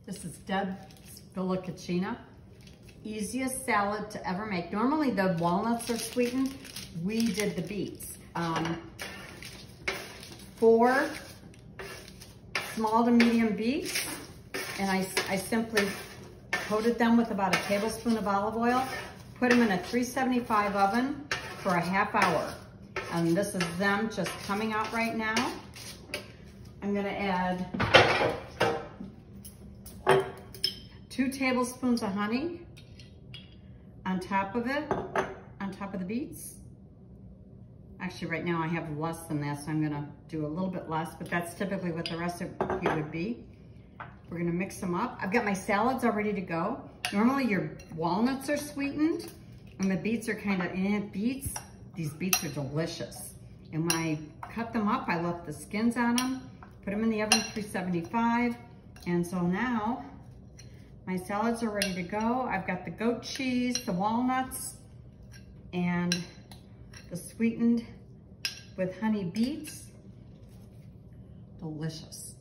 This is Deb Spillicacina. Easiest salad to ever make. Normally the walnuts are sweetened. We did the beets. 4 small to medium beets, and I simply coated them with about a tablespoon of olive oil, put them in a 375 oven for a half hour. And this is them just coming out right now. I'm gonna add 2 tablespoons of honey on top of it, on top of the beets. Actually, right now I have less than that, so I'm gonna do a little bit less, but that's typically what the recipe would be. We're gonna mix them up. I've got my salads all ready to go. Normally your walnuts are sweetened, and the beets are kind of, these beets are delicious. And when I cut them up, I left the skins on them, put them in the oven 375, and so now, my salads are ready to go. I've got the goat cheese, the walnuts, and the sweetened with honey beets. Delicious.